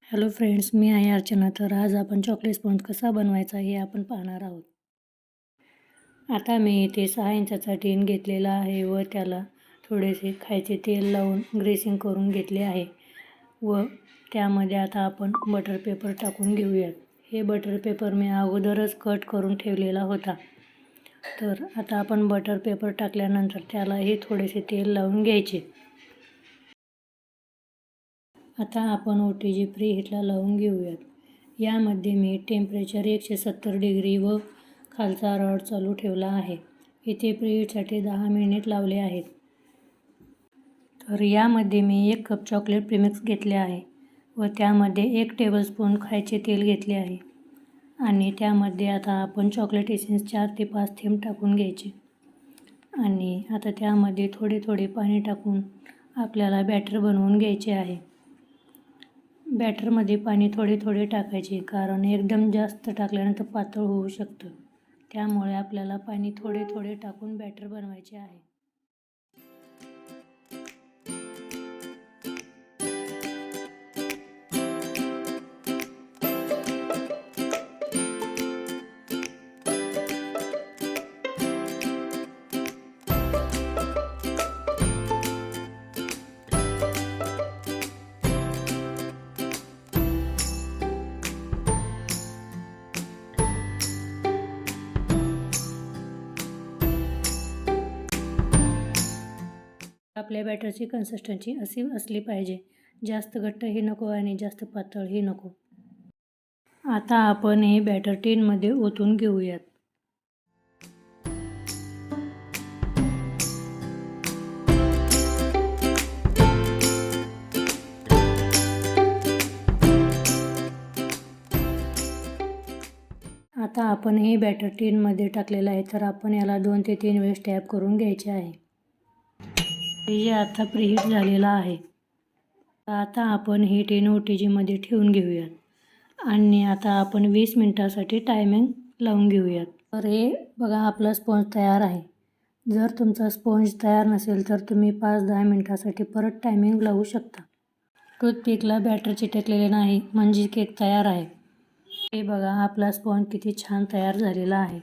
Hello friends, मी आहे अर्चना. तर आज आपण चॉकलेट स्पॉन्ज कसा बनवायचा हे आपण पाहणार आहोत. आता मी इथे 6 इंचाचा टीन घेतलेला आहे व त्याला थोडेसे खायचे तेल लावून ग्रेसिंग करून घेतले आहे व त्यामध्ये आता आपण बटर पेपर टाकून घेऊयात. हे बटर पेपर मी अगोदरच कट करून ठेवलेला होता. तर आता आपण बटर पेपर टाकल्यानंतर त्यालाही थोडेसे तेल लावून घ्यायचे. आता आपण OTG प्रीहीटला लावून घेऊयात. यामध्ये मी टेम्परेचर 170 डिग्री व खालचा रॉड चालू ठेवला आहे. इथे प्रीहीटसाठी 10 मिनिट लावले आहेत. तर यामध्ये मी 1 कप चॉकलेट प्रीमिक्स घेतले आहे व त्यामध्ये 1 टेबलस्पून खायचे तेल घेतले आहे आणि त्यामध्ये आता आपण चॉकलेट एसेन्स 4 ते 5 थेंब टाकून घ्यायचे आणि आता त्यामध्ये थोडे थोडे पाणी टाकून आपल्याला बॅटर बनवून घ्यायचे आहे. बॅटरमध्ये पाणी थोडे थोडे टाकायचे, कारण एकदम जास्त टाकल्यानंतर पातळ होऊ शकतं. त्यामुळे आपल्याला पाणी थोडे थोडे टाकून बॅटर बनवायचे आहे. आपल्या बॅटरची कन्सिस्टन्सी अशी असली पाहिजे. जास्त घट्टही नको आणि जास्त पातळही नको. आता आपण हे बॅटर टीनमध्ये ओतून घेऊयात. आता आपण हे बॅटर टीनमध्ये टाकलेलं आहे, तर आपण याला 2 ते 3 वेळेस टॅप करून घ्यायचे आहे. हे आता प्रीहीट झालेलं आहे. आता आपण हे टीन OTGमध्ये ठेवून घेऊयात आणि आता आपण 20 मिनिटासाठी टायमिंग लावून घेऊयात. तर हे बघा, आपला स्पॉन्ज तयार आहे. जर तुमचा स्पॉन्ज तयार नसेल तर तुम्ही 5-10 मिनिटासाठी परत टायमिंग लावू शकता. टूथपिकला बॅटर चिटकलेले नाही म्हणजे केक तयार आहे. हे बघा, आपला स्पॉन्ज किती छान तयार झालेला आहे.